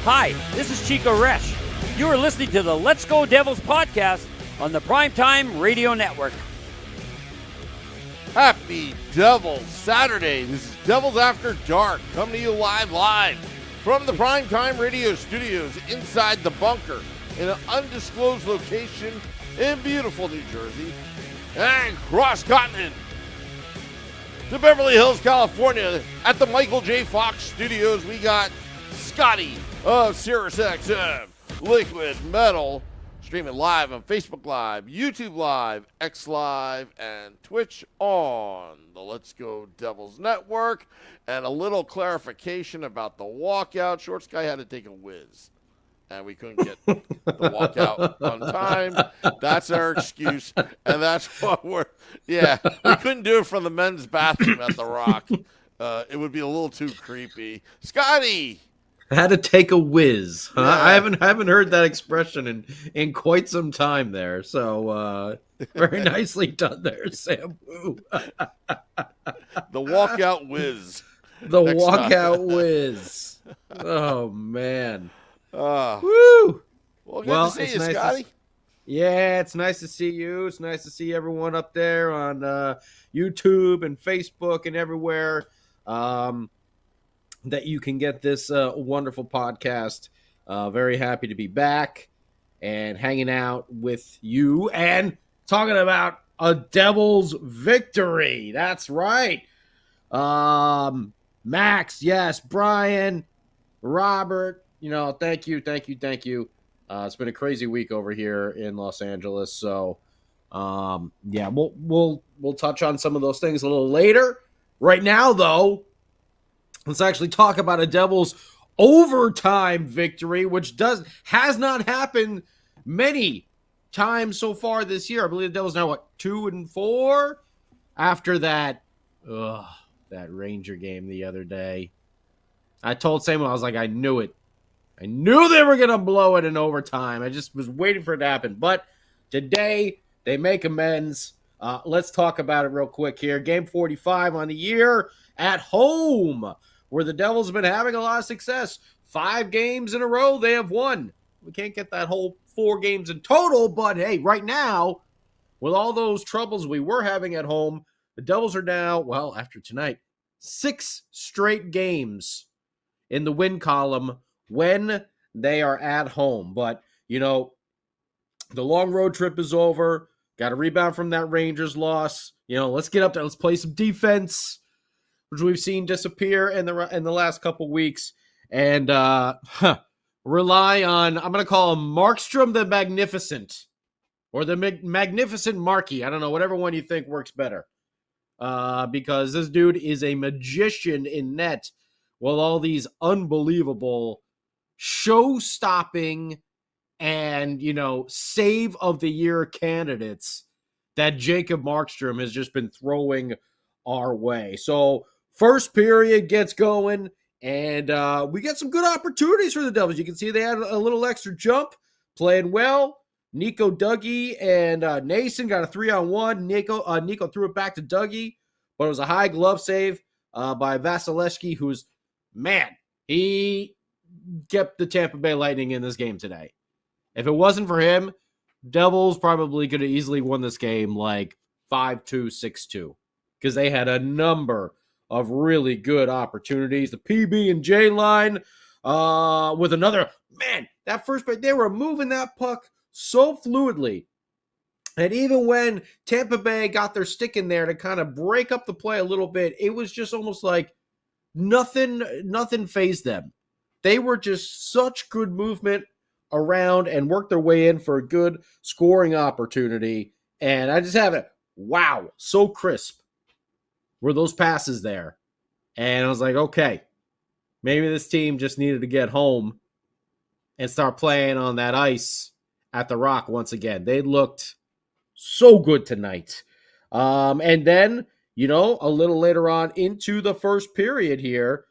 Hi, this is Chico Resch. You are listening to the Let's Go Devils podcast on the Primetime Radio Network. Happy Devils Saturday. This is Devils After Dark, coming to you live from the Primetime Radio studios inside the bunker in an undisclosed location in beautiful New Jersey and cross-continent to Beverly Hills, California. At the Michael J. Fox studios, we got Scotty of SiriusXM Liquid Metal, streaming live on Facebook Live, YouTube Live, X Live, and Twitch on the Let's Go Devils Network. And a little clarification about the walkout. Shorts guy had to take a whiz, and we couldn't get the walkout on time. That's our excuse, and that's what we couldn't do it from the men's bathroom at the Rock. It would be a little too creepy. Scotty! Had to take a whiz. Huh? Yeah. I haven't heard that expression in quite some time there. So very nicely done there, Sam. The walkout whiz. The Next walkout time. whiz. Oh man. Woo! Well, good to see you, nice Scotty. Yeah, it's nice to see you. It's nice to see everyone up there on YouTube and Facebook and everywhere. That you can get this wonderful podcast. Very happy to be back and hanging out with you and talking about a Devils victory. That's right. Max, yes, Brian, Robert, thank you. It's been a crazy week over here in Los Angeles. So, we'll touch on some of those things a little later. Right now, though, let's actually talk about a Devils overtime victory, which has not happened many times so far this year. I believe the Devils now, 2-4 after that Ranger game the other day. I told Samuel, I was like, I knew it. I knew they were going to blow it in overtime. I just was waiting for it to happen. But today, they make amends. Let's talk about it real quick here. Game 45 on the year at home, where the Devils have been having a lot of success. 5 games in a row they have won. We can't get that whole 4 games in total, but hey, right now, with all those troubles we were having at home, the Devils are now, after tonight, 6 straight games in the win column when they are at home. But, the long road trip is over. Got to rebound from that Rangers loss. Let's get up there. Let's play some defense, which we've seen disappear in the last couple weeks, and rely on, I'm going to call him Markstrom the Magnificent, or the Magnificent Markey. I don't know, whatever one you think works better, because this dude is a magician in net with all these unbelievable show-stopping and, save of the year candidates that Jacob Markstrom has just been throwing our way. So, first period gets going, and we get some good opportunities for the Devils. You can see they had a little extra jump, playing well. Nico Dougie and Noesen got a 3-on-1. Nico threw it back to Dougie, but it was a high glove save by Vasilevsky, who's, he kept the Tampa Bay Lightning in this game today. If it wasn't for him, Devils probably could have easily won this game like 5-2, 6-2, because they had a number of really good opportunities. The PB and J line with another, that first break, they were moving that puck so fluidly. And even when Tampa Bay got their stick in there to kind of break up the play a little bit, it was just almost like nothing fazed them. They were just such good movement around and worked their way in for a good scoring opportunity. And I just have it, so crisp were those passes there. And I was like, okay, maybe this team just needed to get home and start playing on that ice at the Rock once again. They looked so good tonight. And then, a little later on into the first period here,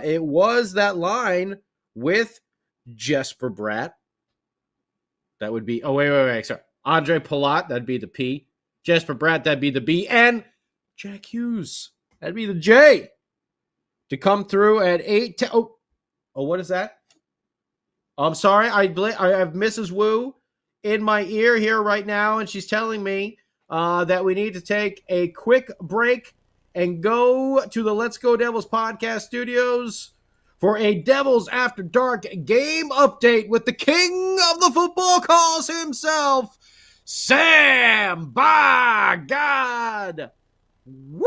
it was that line with Jesper Bratt. That would be, sorry. Andre Palat, that'd be the P. Jesper Bratt, that'd be the B. And Jack Hughes, that'd be the J. To come through at 8. What is that? I'm sorry. I have Mrs. Wu in my ear here right now, and she's telling me that we need to take a quick break and go to the Let's Go Devils podcast studios for a Devils After Dark game update with the king of the football calls himself, Sam. By God. Woo!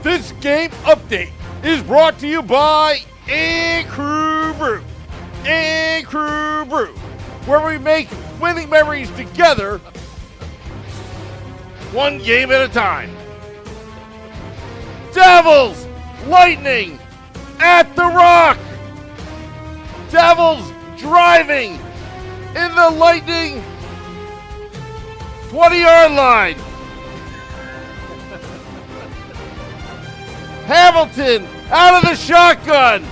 This game update is brought to you by A Crew Brew. A Crew Brew, where we make winning memories together, one game at a time. Devils Lightning at the Rock. Devils driving in the Lightning 20-yard line. Hamilton out of the shotgun.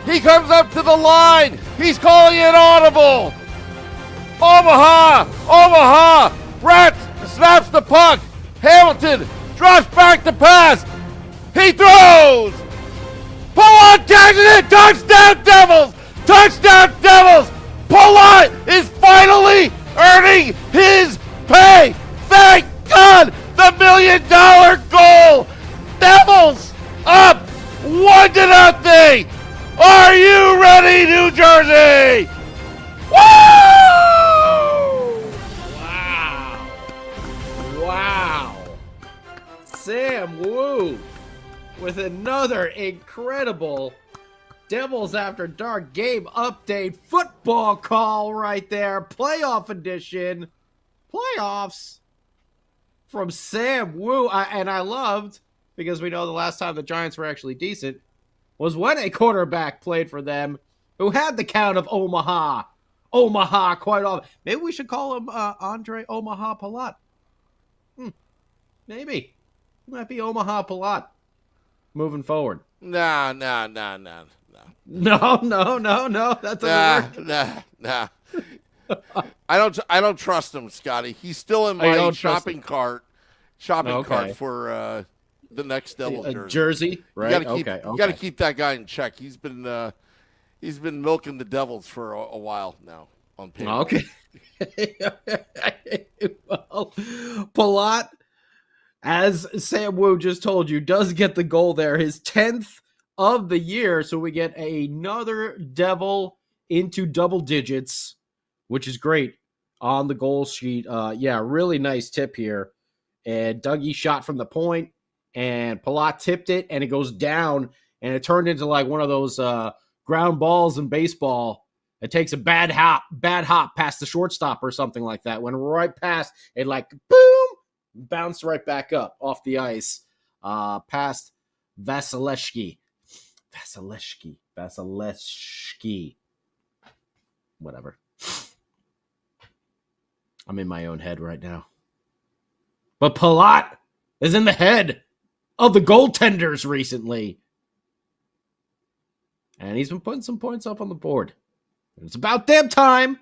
He comes up to the line. He's calling it audible. Omaha. Rat snaps the puck. Hamilton drops back to pass. He throws. Palat tags it in. Touchdown Devils. Touchdown Devils. Palat is finally earning his pay. Thank God. The $1 million goal. Devils up 1-0. Are you ready, New Jersey? Woo! Wow. Sam Wu with another incredible Devils After Dark game update football call right there. Playoff edition. Playoffs from Sam Wu. And I loved, because we know the last time the Giants were actually decent was when a quarterback played for them who had the count of Omaha quite often. Maybe we should call him Andre Omaha Palat. Maybe. He might be Omaha Palat moving forward. Nah. No. That doesn't work. Nah. I don't trust him, Scotty. He's still in my shopping cart for the next Devil jersey. Right? You got to keep that guy in check. He's been milking the Devils for a while now on paper. Okay. Well, Palat, as Sam Wu just told you, does get the goal there, his 10th of the year. So we get another Devil into double digits, which is great on the goal sheet. Really nice tip here. And Dougie shot from the point, and Palat tipped it, and it goes down, and it turned into like one of those ground balls in baseball. It takes a bad hop past the shortstop or something like that. Went right past, it like boom, bounced right back up off the ice, past Vasilevsky. Whatever. I'm in my own head right now. But Palat is in the head of the goaltenders recently. And he's been putting some points up on the board. It's about damn time.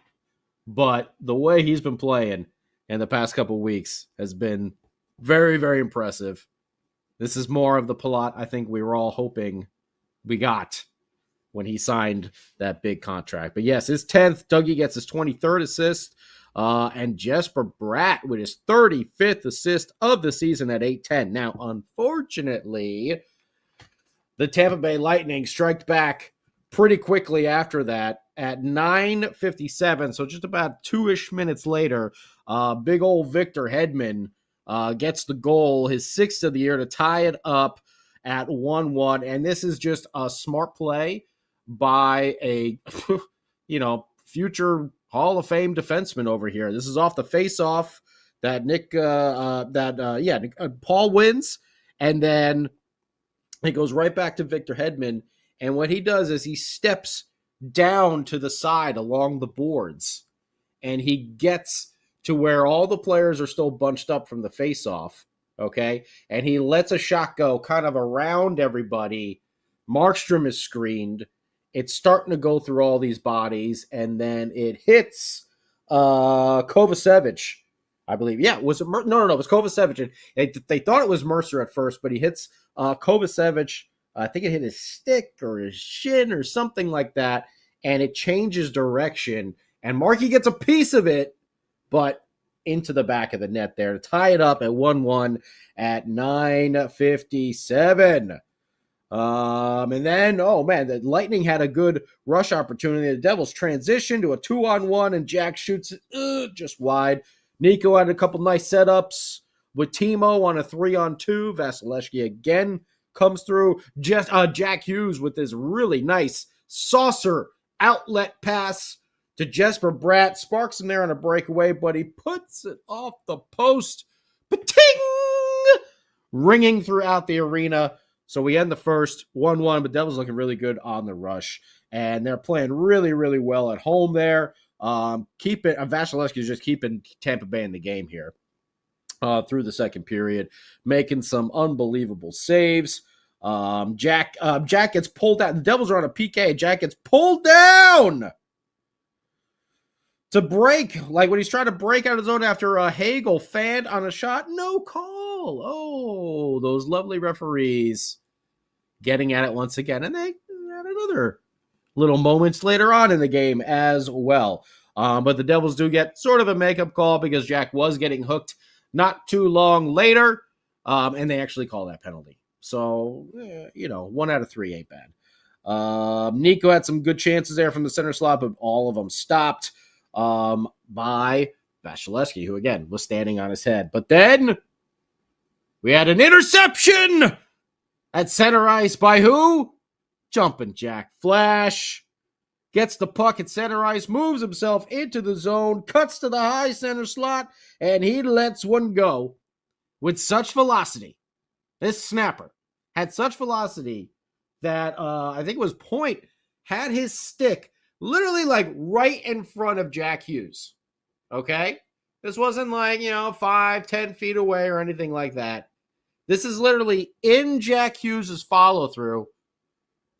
But the way he's been playing in the past couple weeks has been very, very impressive. This is more of the Palat I think we were all hoping we got when he signed that big contract. But yes, his 10th. Dougie gets his 23rd assist. And Jesper Bratt with his 35th assist of the season at 8-10. Now, unfortunately, the Tampa Bay Lightning strike back pretty quickly after that at 9:57. So just about 2-ish minutes later, big old Victor Hedman gets the goal, his 6th of the year, to tie it up at 1-1. And this is just a smart play by a, future Hall of Fame defenseman over here. This is off the face-off that Paul wins, and then it goes right back to Victor Hedman. And what he does is he steps down to the side along the boards, and he gets to where all the players are still bunched up from the face-off, okay? And he lets a shot go kind of around everybody. Markstrom is screened. It's starting to go through all these bodies, and then it hits Kovacevic, I believe. Yeah, was it? No, it was Kovacevic. And they thought it was Mercer at first, but he hits Kovacevic. I think it hit his stick or his shin or something like that, and it changes direction. And Markey gets a piece of it, but into the back of the net there to tie it up at 1-1 at 9:57. And then, oh man, the Lightning had a good rush opportunity. The Devils transition to a 2-on-1, and Jack shoots it just wide. Nico had a couple nice setups with Timo on a 3-on-2. Vasilevsky again comes through. Just Jack Hughes with this really nice saucer outlet pass to Jesper Bratt. Sparks him there on a breakaway, but he puts it off the post. Ba-ting! Ringing throughout the arena. So we end the first 1-1, but Devils looking really good on the rush. And they're playing really, really well at home there. Vasilevsky is just keeping Tampa Bay in the game here through the second period, making some unbelievable saves. Jack gets pulled out. The Devils are on a PK. Jack gets pulled down to break, like when he's trying to break out of his zone after Hagel fanned on a shot. No call. Oh, those lovely referees getting at it once again. And they had another little moments later on in the game as well. But the Devils do get sort of a makeup call because Jack was getting hooked not too long later. And they actually call that penalty. So, 1 out of 3 ain't bad. Nico had some good chances there from the center slot, but all of them stopped by Vasilevsky, who, again, was standing on his head. But then we had an interception at center ice by who? Jumping Jack Flash. Gets the puck at center ice, moves himself into the zone, cuts to the high center slot, and he lets one go with such velocity. This snapper had such velocity that I think it was Point had his stick literally like right in front of Jack Hughes. Okay? This wasn't like, 5-10 feet away or anything like that. This is literally in Jack Hughes' follow-through.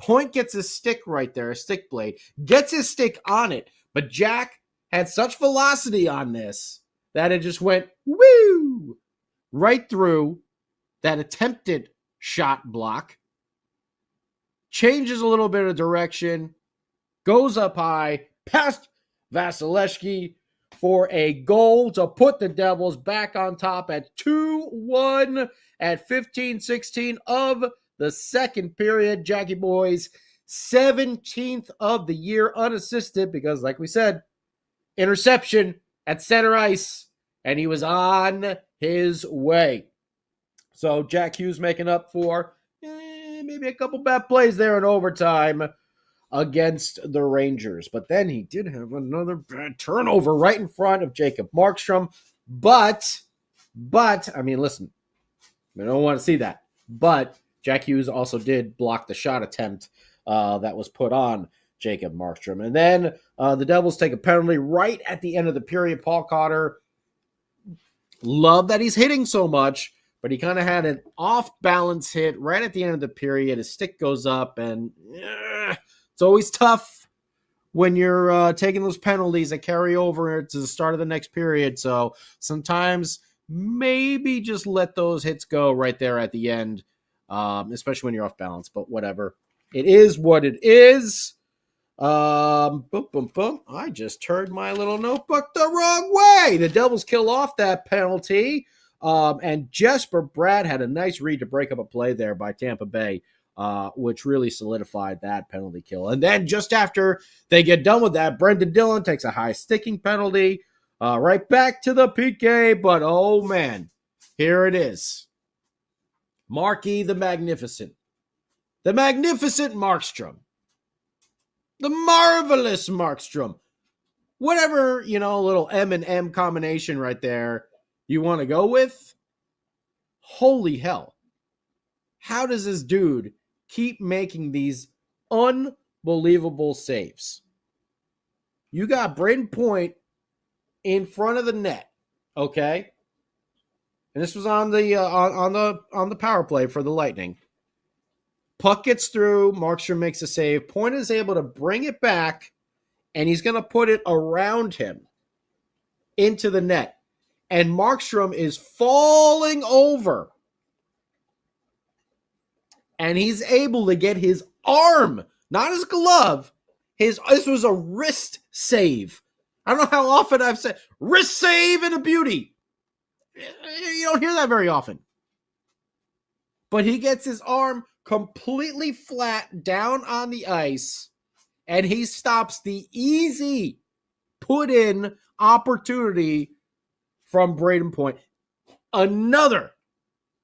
Point gets his stick right there, a stick blade, gets his stick on it, but Jack had such velocity on this that it just went woo right through that attempted shot block, changes a little bit of direction, goes up high, past Vasilevsky for a goal to put the Devils back on top at 2-1 at 15-16 of the second period. Jackie Boys, 17th of the year unassisted because, like we said, interception at center ice, and he was on his way. So Jack Hughes making up for maybe a couple bad plays there in overtime against the Rangers. But then he did have another bad turnover right in front of Jacob Markstrom. But, I mean, listen, I don't want to see that. But Jack Hughes also did block the shot attempt that was put on Jacob Markstrom. And then the Devils take a penalty right at the end of the period. Paul Cotter, love that he's hitting so much, but he kind of had an off-balance hit right at the end of the period. His stick goes up, and it's always tough when you're taking those penalties that carry over to the start of the next period. So sometimes maybe just let those hits go right there at the end, especially when you're off balance. But whatever. It is what it is. Boom, boom, boom. I just turned my little notebook the wrong way. The Devils kill off that penalty. And Jesper Bratt had a nice read to break up a play there by Tampa Bay, which really solidified that penalty kill. And then just after they get done with that, Brendan Dillon takes a high sticking penalty, right back to the PK. But, oh, man, here it is. Marky the Magnificent. The magnificent Markstrom. The marvelous Markstrom. Whatever, little M and M combination right there you want to go with. Holy hell. How does this dude keep making these unbelievable saves? You got Brayden Point in front of the net. Okay, and this was on the power play for the Lightning. Puck gets through. Markstrom makes a save. Point is able to bring it back, and he's going to put it around him into the net. And Markstrom is falling over. And he's able to get his arm, not his glove. This was a wrist save. I don't know how often I've said wrist save and a beauty. You don't hear that very often. But he gets his arm completely flat down on the ice, and he stops the easy put-in opportunity from Braden Point. Another.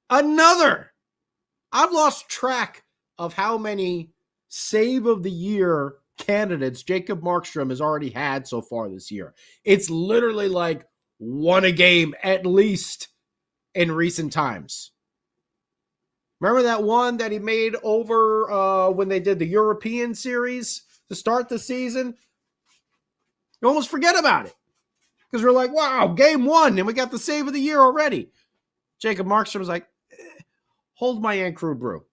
I've lost track of how many save of the year candidates Jacob Markstrom has already had so far this year. It's literally like one a game at least in recent times. Remember that one that he made over when they did the European series to start the season? You almost forget about it because we're like, wow, game one, and we got the save of the year already. Jacob Markstrom was like, hold my Aunt Crew brew.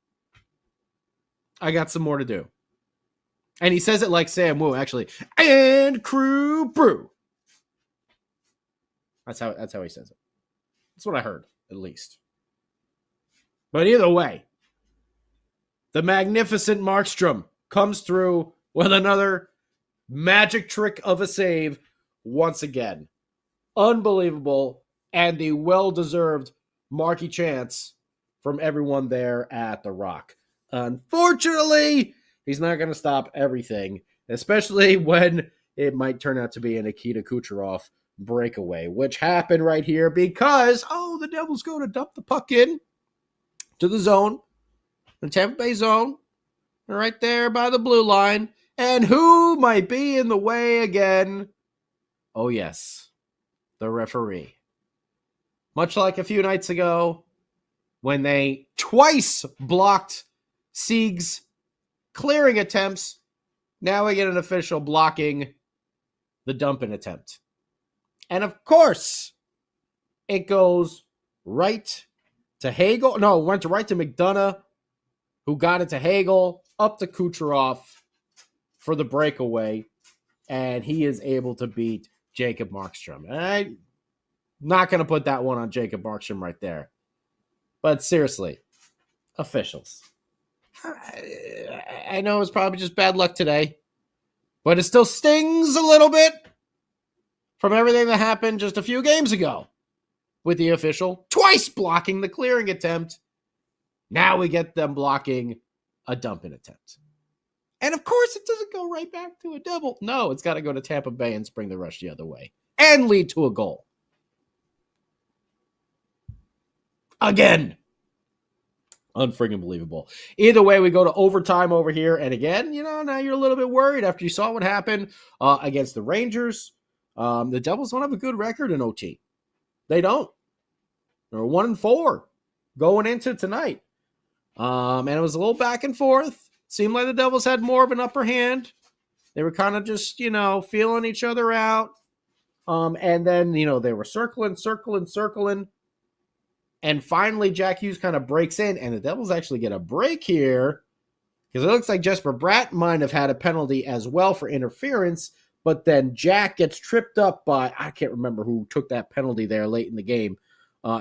I got some more to do. And he says it like Sam Wu, actually. And Crew brew. That's how he says it. That's what I heard, at least. But either way, the magnificent Markstrom comes through with another magic trick of a save once again. Unbelievable, and the well-deserved Marky chance from everyone there at the Rock. Unfortunately, he's not going to stop everything, especially when it might turn out to be a Nikita Kucherov breakaway, which happened right here because, the Devils go to dump the puck in to the zone, the Tampa Bay zone, right there by the blue line. And who might be in the way again? Oh, yes, the referee. Much like a few nights ago when they twice blocked Sieg's clearing attempts, now we get an official blocking the dumping attempt. And of course, it goes right to Hagel. No, it went right to McDonough, who got it to Hagel, up to Kucherov for the breakaway, and he is able to beat Jacob Markstrom. I'm not going to put that one on Jacob Markstrom right there. But seriously, officials. I know it's probably just bad luck today, but it still stings a little bit from everything that happened just a few games ago with the official twice blocking the clearing attempt. Now we get them blocking a dumping attempt. And of course, it doesn't go right back to a Devil. No, it's got to go to Tampa Bay and spring the rush the other way and lead to a goal. Again. Unfriggin' believable. Either way, we go to overtime over here. And again, now you're a little bit worried after you saw what happened against the Rangers. The Devils don't have a good record in OT. They don't. They're 1-4 going into tonight. And it was a little back and forth. Seemed like the Devils had more of an upper hand. They were kind of just, feeling each other out. And then, they were circling. And finally, Jack Hughes kind of breaks in, and the Devils actually get a break here because it looks like Jesper Bratt might have had a penalty as well for interference, but then Jack gets tripped up by, I can't remember who took that penalty there late in the game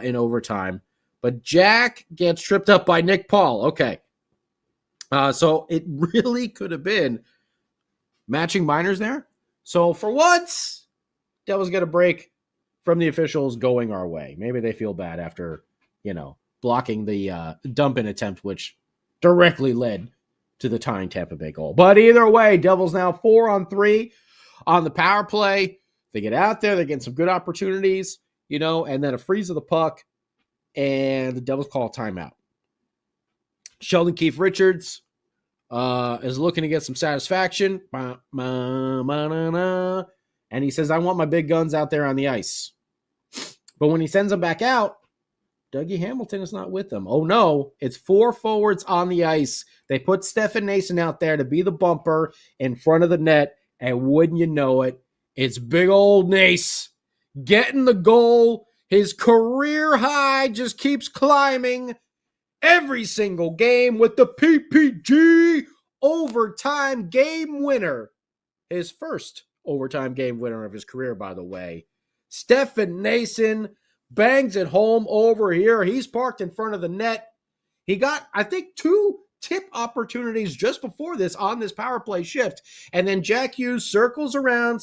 in overtime, but Jack gets tripped up by Nick Paul. Okay. So it really could have been matching minors there. So for once, Devils get a break from the officials going our way. Maybe they feel bad after, blocking the dump-in attempt, which directly led to the tying Tampa Bay goal. But either way, Devils now 4-on-3 on the power play. They get out there, they're getting some good opportunities, and then a freeze of the puck, and the Devils call a timeout. Sheldon Keefe Richards is looking to get some satisfaction. And he says, I want my big guns out there on the ice. But when he sends them back out, Dougie Hamilton is not with them. Oh, no. It's 4 forwards on the ice. They put Stefan Noesen out there to be the bumper in front of the net. And wouldn't you know it, it's big old Nace getting the goal. His career high just keeps climbing every single game with the PPG overtime game winner. His first overtime game winner of his career, by the way. Stefan Noesen bangs it home over here. He's parked in front of the net. He got, I think, 2 tip opportunities just before this on this power play shift. And then Jack Hughes cycles around.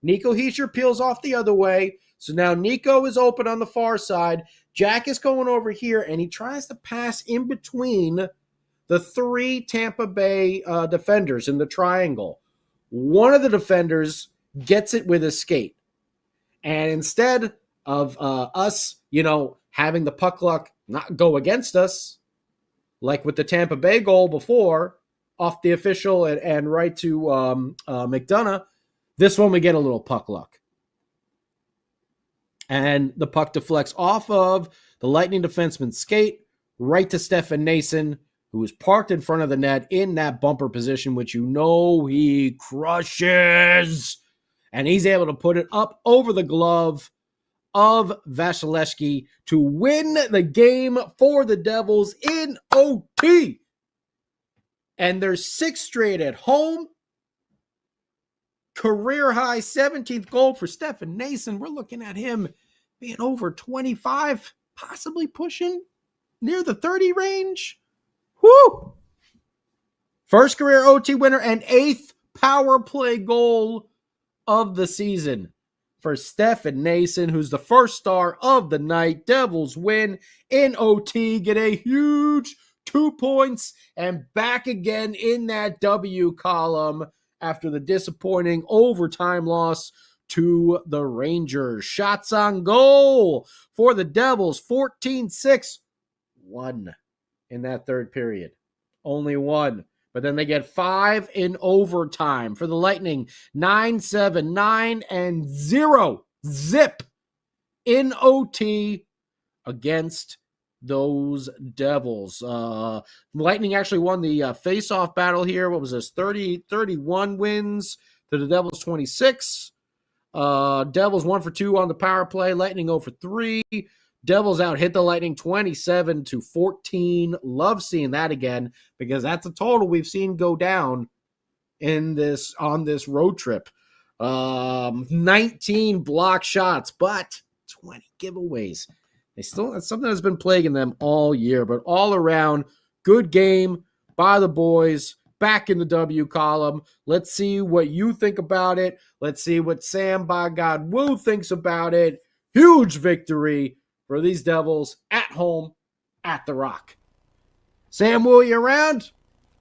Nico Hischier peels off the other way. So now Nico is open on the far side. Jack is going over here, and he tries to pass in between the 3 Tampa Bay defenders in the triangle. One of the defenders gets it with his skate. And instead of us, having the puck luck not go against us, like with the Tampa Bay goal before, off the official and right to McDonough, this one we get a little puck luck. And the puck deflects off of the Lightning defenseman's skate right to Stefan Noesen, who is parked in front of the net in that bumper position, which he crushes. And he's able to put it up over the glove of Vasilevsky to win the game for the Devils in OT. And their 6th straight at home. Career high 17th goal for Stefan Noesen. We're looking at him being over 25, possibly pushing near the 30 range. Woo! First career OT winner and 8th power play goal of the season for Stefan Noesen, who's the first star of the night. Devils win in OT, get a huge 2 points, and back again in that W column after the disappointing overtime loss to the Rangers. Shots on goal for the Devils, 14-6. 1 in that third period. Only 1. But then they get 5 in overtime. For the Lightning, 9-7, 9-0. Zip in OT against those Devils. Lightning actually won the face-off battle here. What was this? 31 wins to the Devils 26. Devils 1 for 2 on the power play. Lightning 0 for 3. Devils out hit the Lightning 27-14. Love seeing that again because that's a total we've seen go down on this road trip. 19 block shots, but 20 giveaways. That's something that's been plaguing them all year, but all around, good game by the boys. Back in the W column. Let's see what you think about it. Let's see what Sam by God Woo thinks about it. Huge victory for these Devils at home at the Rock. Sam Woo, you around?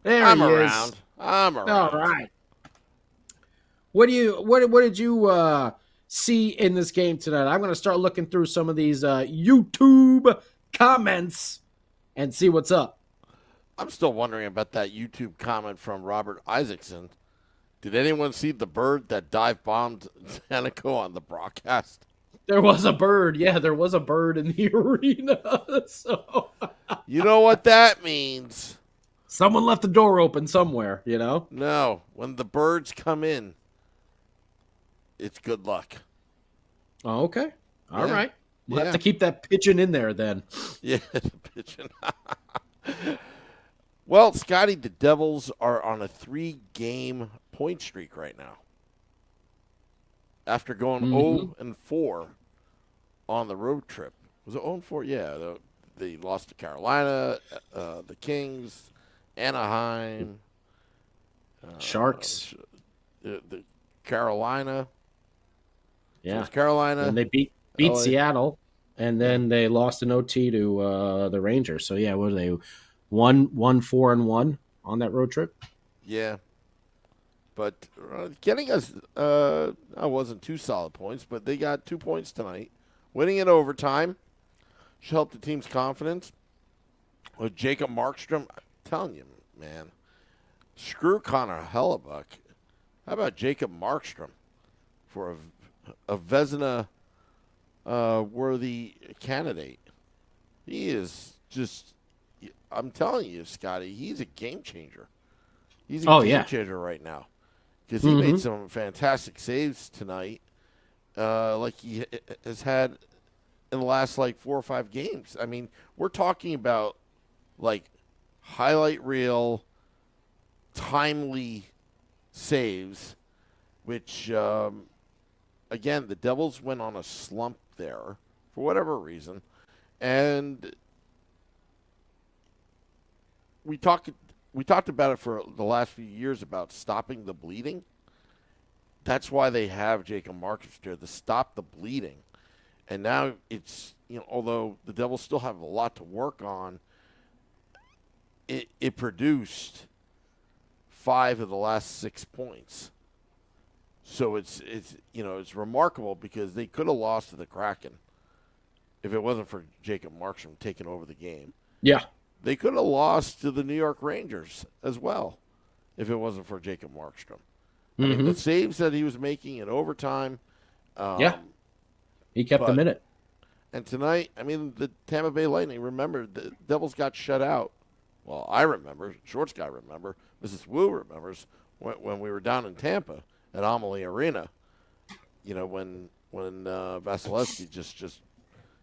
I'm around. I'm around. All right. What did you see in this game tonight? I'm going to start looking through some of these YouTube comments and see what's up. I'm still wondering about that YouTube comment from Robert Isaacson. Did anyone see the bird that dive bombed Zanico on the broadcast? There was a bird. Yeah, there was a bird in the arena. So you know what that means? Someone left the door open somewhere, No. When the birds come in, it's good luck. Oh, okay. All right. We'll have Yeah. to keep that pigeon in there then. Yeah, the pigeon. Well, Scotty, the Devils are on a 3-game point streak right now. After going 0-4 on the road trip. Was it 0-4? Yeah. They lost to Carolina, the Kings, Anaheim. Sharks. The Carolina. Yeah. So it was Carolina. And they beat LA. Seattle, and then they lost an OT to the Rangers. So, yeah, what are they? 1-4-1 on that road trip? Yeah. But getting us, I wasn't 2 solid points, but they got 2 points tonight. Winning in overtime should help the team's confidence. With Jacob Markstrom, I'm telling you, man, screw Connor Hellebuck. How about Jacob Markstrom for a Vezina worthy candidate? He is just, I'm telling you, Scotty, he's a game changer. He's a game changer right now because he made some fantastic saves tonight. like he has had in the last like 4 or 5 games. I mean, we're talking about like highlight reel, timely saves, which again, the Devils went on a slump there for whatever reason, and we talked about it for the last few years about stopping the bleeding. That's why they have Jacob Markstrom there to stop the bleeding. And now it's, although the Devils still have a lot to work on, it produced 5 of the last 6 points. So it's remarkable because they could have lost to the Kraken if it wasn't for Jacob Markstrom taking over the game. Yeah. They could have lost to the New York Rangers as well if it wasn't for Jacob Markstrom. I mean, the saves that he was making in overtime. He kept them in it. And tonight, I mean, the Tampa Bay Lightning, remember, the Devils got shut out. Well, I remember. Shorts guy remember. Mrs. Wu remembers when we were down in Tampa at Amalie Arena. When Vasilevsky just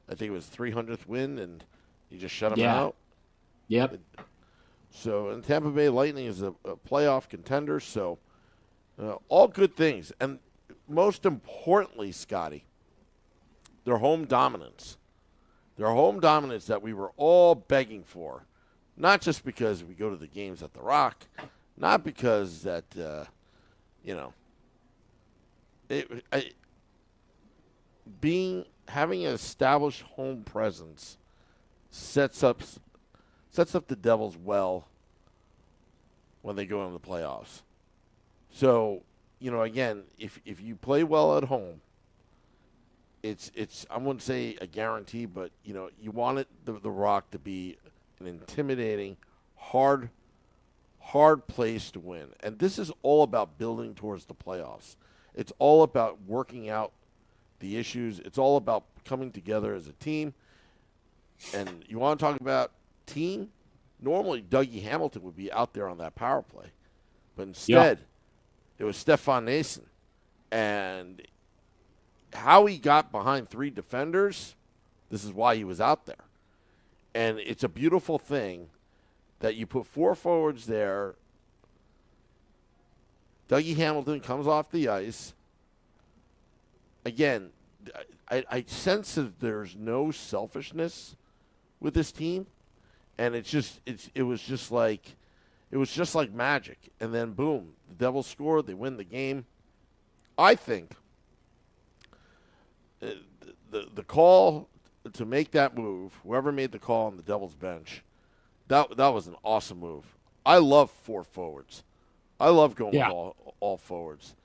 I think it was 300th win, and he just shut him out. Yep. So, and Tampa Bay Lightning is a playoff contender, so all good things. And most importantly, Scotty, their home dominance. Their home dominance that we were all begging for. Not just because we go to the games at the Rock, not because that, having an established home presence sets up the Devils well when they go into the playoffs. So, again, if you play well at home, it's I wouldn't say a guarantee, but you want the Rock to be an intimidating, hard place to win. And this is all about building towards the playoffs. It's all about working out the issues. It's all about coming together as a team. And you want to talk about team? Normally, Dougie Hamilton would be out there on that power play. But instead, it was Stefan Noesen. And how he got behind 3 defenders, this is why he was out there. And it's a beautiful thing that you put 4 forwards there. Dougie Hamilton comes off the ice. Again, I sense that there's no selfishness with this team, and it was just like magic. And then boom, the Devils score, they win the game. I think the call to make that move, whoever made the call on the Devils bench, that was an awesome move. I love 4 forwards. I love going with all forwards.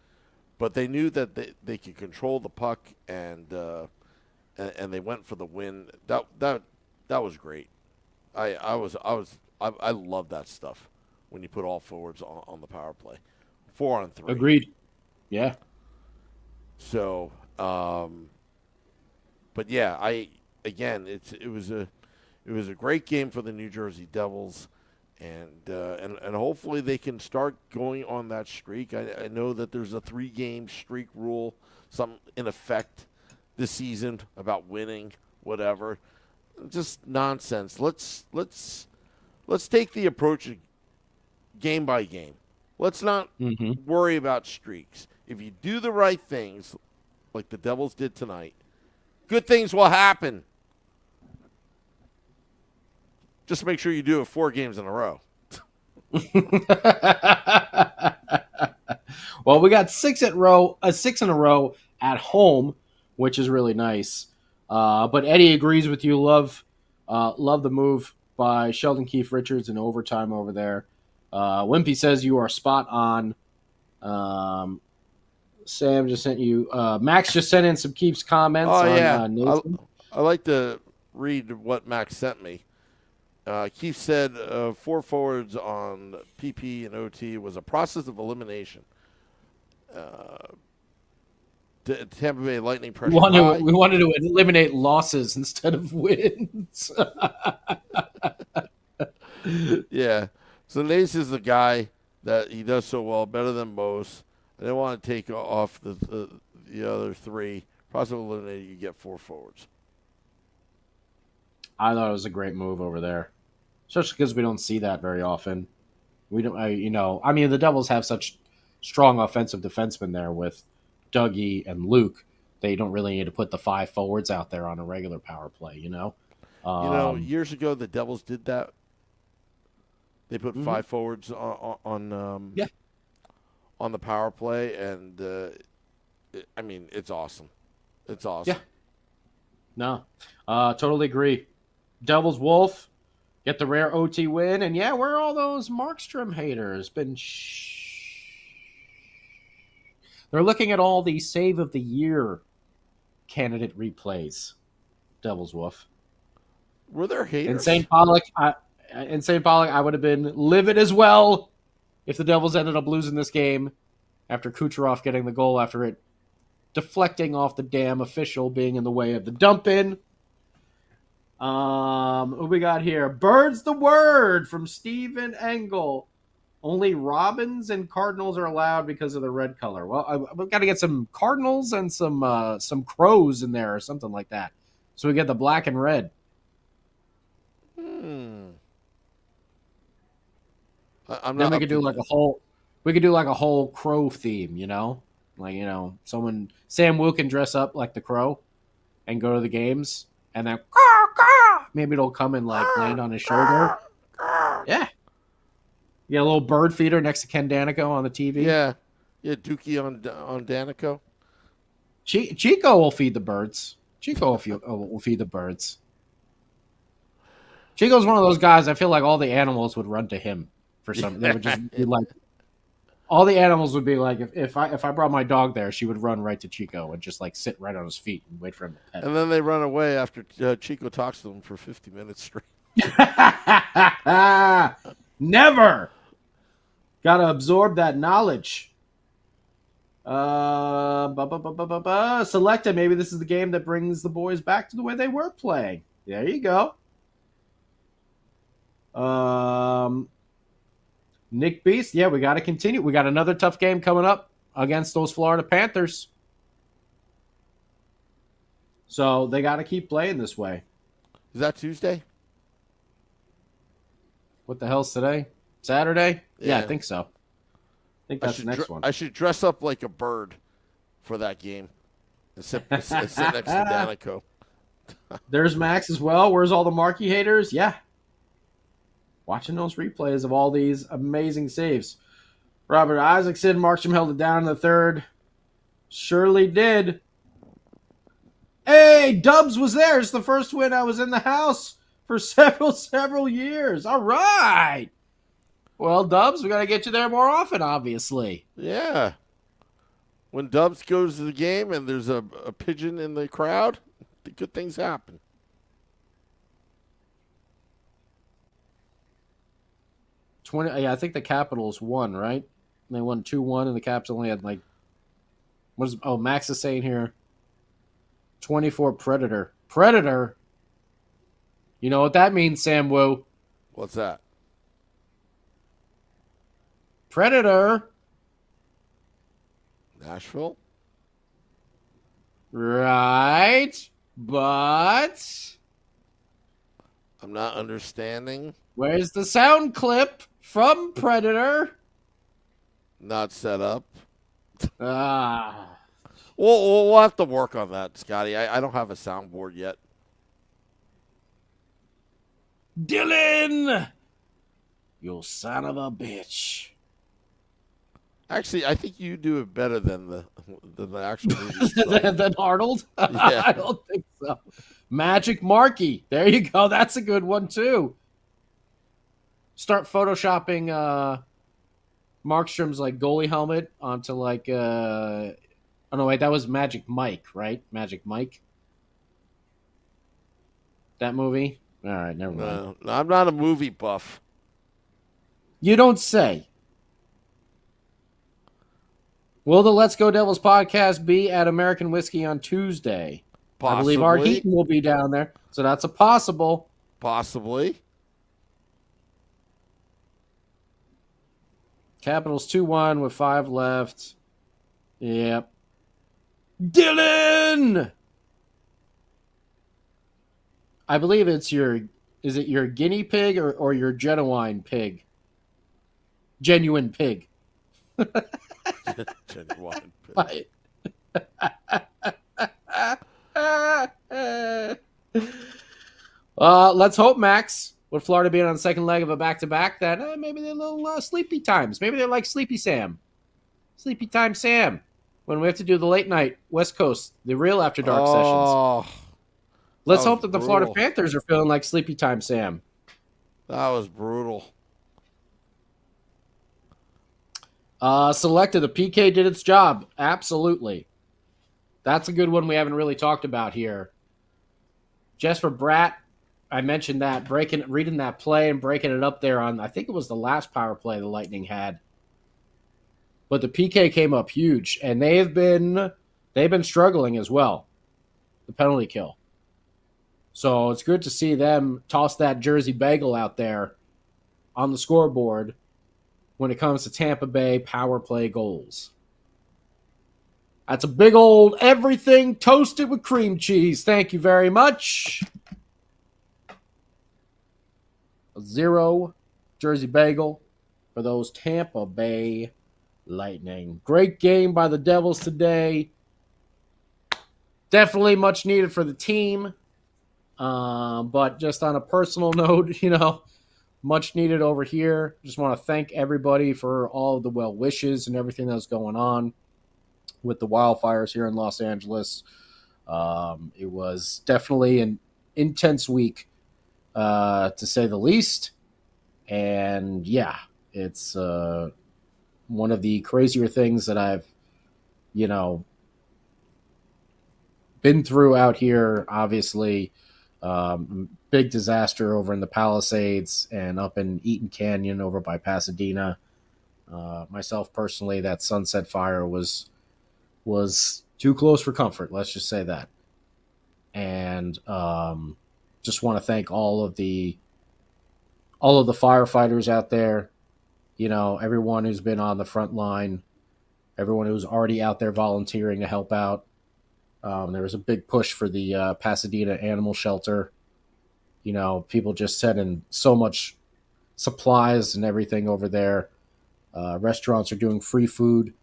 But they knew that they could control the puck, and they went for the win. That was great. I love that stuff when you put all forwards on the power play, 4 on 3. Agreed. Yeah. So, but yeah, it was a great game for the New Jersey Devils. And hopefully they can start going on that streak. I know that there's a 3-game streak rule, some in effect this season about winning, whatever. Just nonsense. Let's take the approach of game by game. Let's not worry about streaks. If you do the right things, like the Devils did tonight, good things will happen. Just make sure you do it 4 games in a row. Well, we got 6 in a row at home, which is really nice. But Eddie agrees with you. Love the move by Sheldon Keefe Richards in overtime over there. Wimpy says you are spot on. Sam just sent you. Max just sent in some Keefe's comments. I like to read what Max sent me. Keith said 4 forwards on PP and OT was a process of elimination. Tampa Bay Lightning pressure. We wanted to eliminate losses instead of wins. Yeah. So Nace is the guy that he does so well, better than most. I didn't want to take off the other 3 Positive eliminated, you get 4 forwards. I thought it was a great move over there, especially because we don't see that very often. We don't, the Devils have such strong offensive defensemen there with Dougie and Luke. They don't really need to put the 5 forwards out there on a regular power play, Years ago the Devils did that. They put 5 forwards on the power play, and it's awesome. It's awesome. Yeah. No, totally agree. Devils Wolf get the rare OT win, and yeah, where are all those Markstrom haters? They're looking at all the save of the year candidate replays. Devils Wolf. Were there haters? In St. Pollock, I would have been livid as well if the Devils ended up losing this game after Kucherov getting the goal after it deflecting off the damn official being in the way of the dump-in. What we got here? Bird's the word from Steven Engel. Only Robins and Cardinals are allowed because of the red color. Well, we've got to get some Cardinals and some Crows in there or something like that. So we get the black and red. I'm Then not. we could do like a whole. We could do like a whole Crow theme, Sam Wu can dress up like the Crow, and go to the games, and then maybe it'll come and like land on his shoulder. Yeah. Yeah, a little bird feeder next to Ken Danico on the TV. Yeah, Dookie on Danico. Chico will feed the birds. Chico will feed the birds. Chico's one of those guys. I feel like all the animals would run to him for something. They would just be like, all the animals would be like, if I brought my dog there, she would run right to Chico and just like sit right on his feet and wait for him to pet. And then they run away after Chico talks to them for 50 minutes straight. Never. Got to absorb that knowledge. Selecta. Maybe this is the game that brings the boys back to the way they were playing. There you go. Nick Beast. Yeah, we got to continue. We got another tough game coming up against those Florida Panthers. So they got to keep playing this way. Is that Tuesday? What the hell's today? Saturday? Yeah, Yeah. I think so. I think that's the next one. I should dress up like a bird for that game and sit next to Danico. There's Max as well. Where's all the Markey haters? Yeah. Watching those replays of all these amazing saves. Robert Isaacson, Markstrom held it down in the third. Surely did. Hey, Dubs was there. It's the first win I was in the house for several years. All right. Well, Dubs, we got to get you there more often, obviously. Yeah. When Dubs goes to the game and there's a pigeon in the crowd, the good things happen. I think the Capitals won, right? They won 2-1, and the Caps only had Max is saying here, 24 Predator. Predator? You know what that means, Sam Wu? What's that? Predator. Nashville? Right. But I'm not understanding. Where's the sound clip from Predator? Not set up. Ah. We'll have to work on that, Scotty. I don't have a soundboard yet. Dylan! You son of a bitch. Actually, I think you do it better than the actual movie. Than Arnold? Yeah. I don't think so. Magic Markey. There you go. That's a good one, too. Start photoshopping Markstrom's like goalie helmet onto like oh no, wait, that was Magic Mike, right? Magic Mike. That movie? All right, never mind. No, I'm not a movie buff. You don't say. Will the Let's Go Devils podcast be at American Whiskey on Tuesday? Possibly. I believe Art Heaton will be down there, so that's a possible. Possibly. Capitals 2-1 with 5 left. Yep. Dylan! I believe it's is it your guinea pig or your genuine pig? Genuine pig. Genuine. Right. Let's hope, Max, with Florida being on the second leg of a back-to-back, that maybe they're a little sleepy times. Maybe they're like Sleepy Sam. Sleepy Time Sam. When we have to do the late night West Coast, the real After Dark sessions. Let's hope that the Florida Panthers are feeling like Sleepy Time Sam. That was brutal. Selected. The PK did its job. Absolutely. That's a good one we haven't really talked about here. Jesper Bratt, I mentioned that, reading that play and breaking it up there on, I think it was the last power play the Lightning had. But the PK came up huge, and they've been struggling as well, the penalty kill. So it's good to see them toss that Jersey bagel out there on the scoreboard when it comes to Tampa Bay power play goals. That's a big old everything toasted with cream cheese. Thank you very much. 0 Jersey bagel for those Tampa Bay Lightning. Great game by the Devils today. Definitely much needed for the team. But just on a personal note, much needed over here. Just want to thank everybody for all of the well wishes and everything that's going on with the wildfires here in Los Angeles. It was definitely an intense week, to say the least. And yeah, it's one of the crazier things that I've, been through out here. Obviously, big disaster over in the Palisades and up in Eaton Canyon over by Pasadena. Myself personally, that Sunset Fire was too close for comfort. Let's just say that. And just want to thank all of the firefighters out there. Everyone who's been on the front line, everyone who's already out there volunteering to help out. There was a big push for the Pasadena Animal Shelter. People just sending so much supplies and everything over there. Restaurants are doing free food,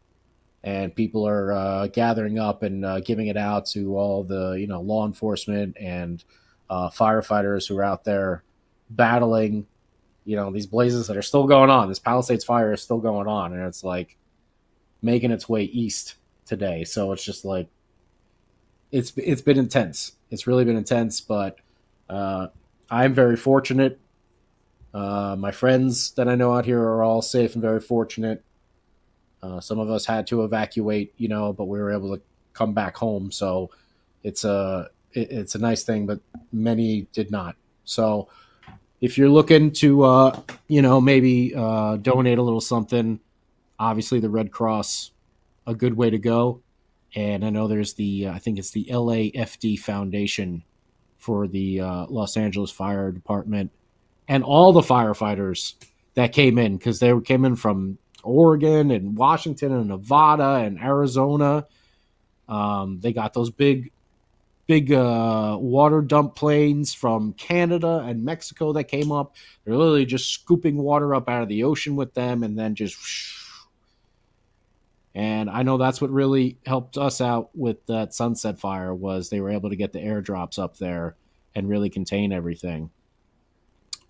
and people are gathering up and giving it out to all the law enforcement and firefighters who are out there battling these blazes that are still going on. This Palisades fire is still going on, and it's like making its way east today. So it's just like it's been intense. It's really been intense, but I'm very fortunate. My friends that I know out here are all safe and very fortunate. Some of us had to evacuate, but we were able to come back home. So it's a nice thing, but many did not. So if you're looking to, maybe donate a little something, obviously the Red Cross, a good way to go. And I know there's I think it's the LAFD Foundation for the Los Angeles Fire Department and all the firefighters that came in, because they came in from Oregon and Washington and Nevada and Arizona. They got those big water dump planes from Canada and Mexico that came up. They're literally just scooping water up out of the ocean with them, and then just. And I know that's what really helped us out with that Sunset Fire, was they were able to get the airdrops up there and really contain everything.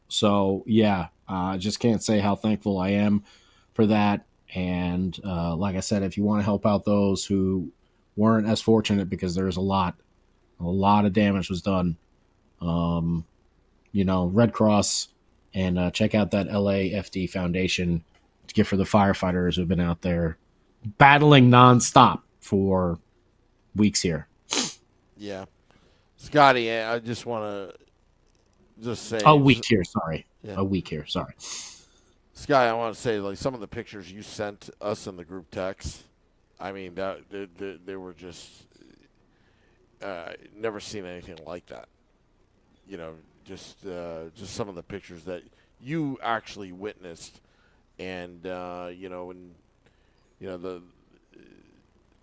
So yeah, I just can't say how thankful I am for that. And like I said, if you want to help out those who weren't as fortunate, because there's a lot of damage was done, Red Cross, and check out that LAFD Foundation to give for the firefighters who've been out there battling nonstop for weeks here. Yeah. Scotty, I just want to say a week here, sorry. Scotty, I want to say, like, some of the pictures you sent us in the group text, I mean, that they were just never seen anything like that. Just some of the pictures that you actually witnessed, and the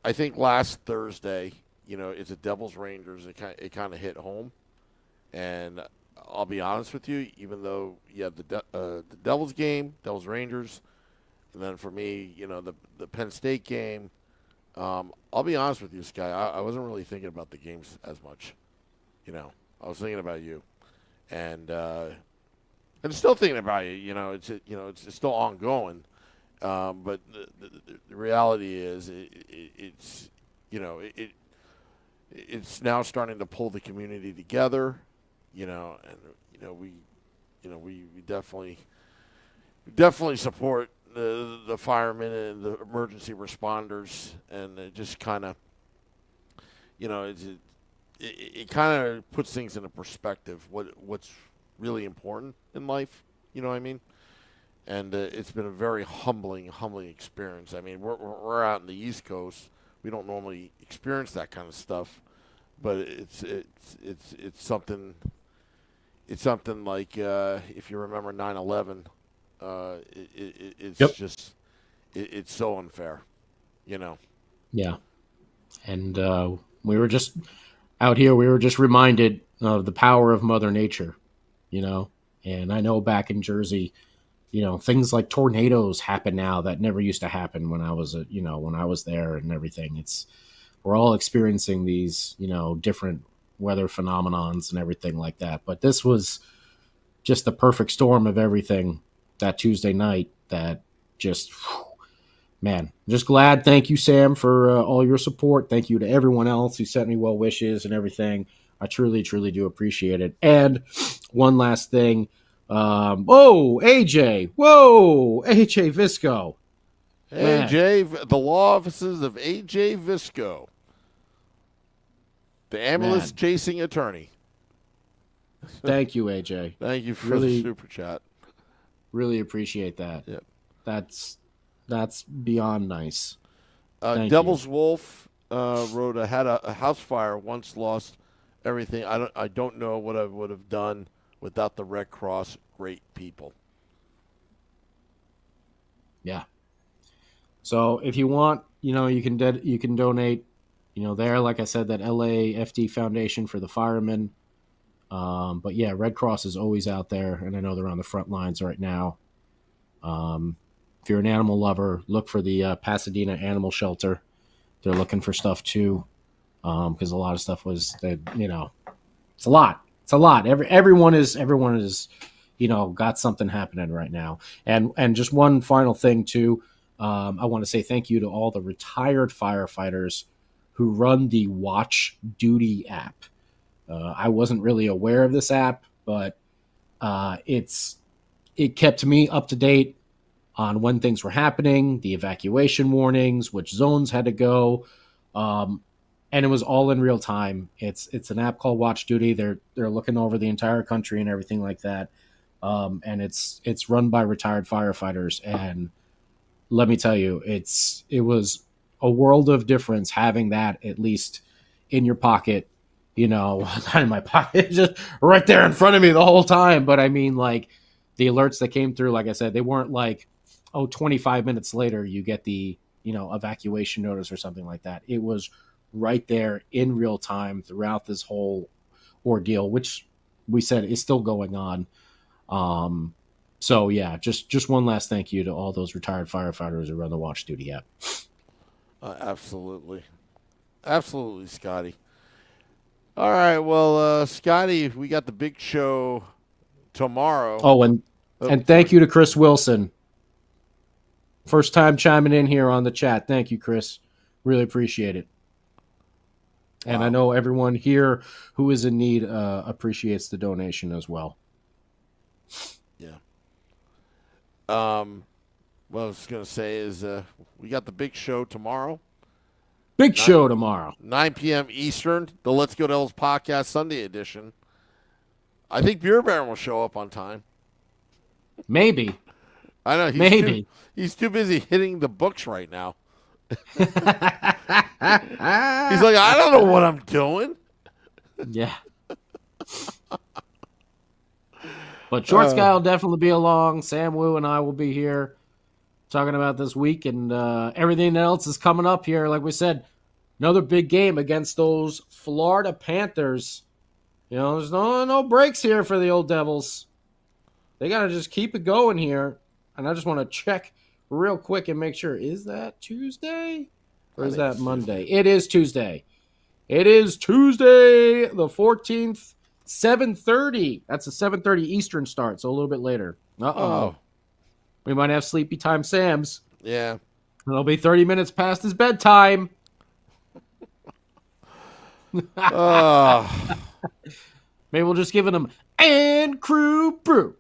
I think last Thursday, it's a Devils Rangers. It kind of hit home, and I'll be honest with you. Even though you have the Devils game, Devils Rangers, and then for me, the Penn State game. I'll be honest with you, Sky. I wasn't really thinking about the games as much. I was thinking about you, and still thinking about you. It's still ongoing. But the reality is, it's now starting to pull the community together. We definitely support the firemen and the emergency responders, and it just kind of, it kind of puts things into perspective. What's really important in life, you know what I mean? And it's been a very humbling experience. I mean, we're out in the East Coast. We don't normally experience that kind of stuff, but it's something. It's something like if you remember 9/11. It's Yep. just it's so unfair, Yeah. And we were just out here. We were just reminded of the power of Mother Nature, And I know back in Jersey, things like tornadoes happen now that never used to happen when I was, when I was there and everything. We're all experiencing these, different weather phenomenons and everything like that. But this was just the perfect storm of everything that Tuesday night that just, man, just glad. Thank you, Sam, for all your support. Thank you to everyone else who sent me well wishes and everything. I truly, truly do appreciate it. And one last thing. AJ Visco. AJ, the law offices of AJ Visco, the ambulance chasing attorney. Thank you, AJ. Thank you for the super chat. Really appreciate that. Yep. That's beyond nice. Devil's Wolf wrote, had a house fire, once lost everything. I don't know what I would have done without the Red Cross. Great people. Yeah. So if you want, you can donate, there, like I said, that LAFD Foundation for the firemen. But yeah, Red Cross is always out there, and I know they're on the front lines right now. If you're an animal lover, look for the Pasadena Animal Shelter. They're looking for stuff too, because a lot of stuff was that it's a lot. It's a lot. Everyone is got something happening right now. And just one final thing too. I want to say thank you to all the retired firefighters who run the Watch Duty app. I wasn't really aware of this app, but it kept me up to date on when things were happening, the evacuation warnings, which zones had to go, and it was all in real time. It's an app called Watch Duty. They're looking over the entire country and everything like that, and it's run by retired firefighters. And let me tell you, it was a world of difference having that at least in your pocket. Not in my pocket, just right there in front of me the whole time. But I mean, like, the alerts that came through, like I said, they weren't like, 25 minutes later you get the, evacuation notice or something like that. It was right there in real time throughout this whole ordeal, which we said is still going on. So yeah, just one last thank you to all those retired firefighters who run the Watch Duty app. Absolutely, Scotty. All right, well, Scotty, we got the big show tomorrow. Oh, and thank you to Chris Wilson. First time chiming in here on the chat. Thank you, Chris. Really appreciate it. And Wow. I know everyone here who is in need appreciates the donation as well. Yeah. What I was going to say is we got the big show tomorrow. Big show tomorrow. 9 p.m. Eastern, the Let's Go Devils podcast Sunday edition. I think Beer Baron will show up on time. Maybe. I know. He's too busy hitting the books right now. He's like, I don't know what I'm doing. Yeah. But Short Sky will definitely be along. Sam Wu and I will be here talking about this week, and everything else is coming up here. Like we said, another big game against those Florida Panthers. You know, there's no breaks here for the old Devils. They got to just keep it going here. And I just want to check real quick and make sure. Is that Tuesday? Or is that Monday? Tuesday. It is Tuesday. It is Tuesday, the 14th, 7:30. That's a 7:30 Eastern start, so a little bit later. Uh-oh. We might have Sleepy Time Sam's. Yeah. It'll be 30 minutes past his bedtime. Maybe we'll just give him and crew brew.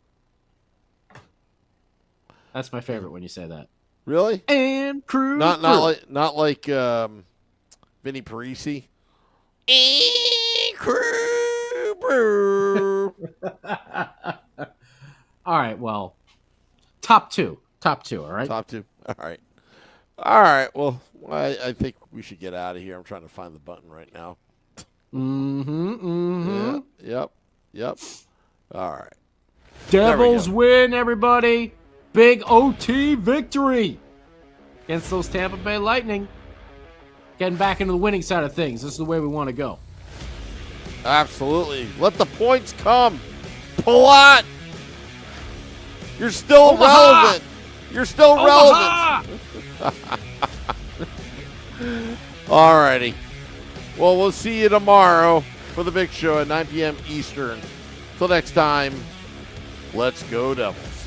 That's my favorite when you say that. Really? And crew not brew. not like Vinny Parisi. And crew brew. All right, well, top two, all right? Top two. All right. Well, I think we should get out of here. I'm trying to find the button right now. Yeah, yep. All right. Devils win, everybody. Big OT victory against those Tampa Bay Lightning. Getting back into the winning side of things. This is the way we want to go. Absolutely. Let the points come. Palat. You're still relevant. You're still relevant. All righty. Well, we'll see you tomorrow for the big show at 9 p.m. Eastern. Till next time, let's go Devils.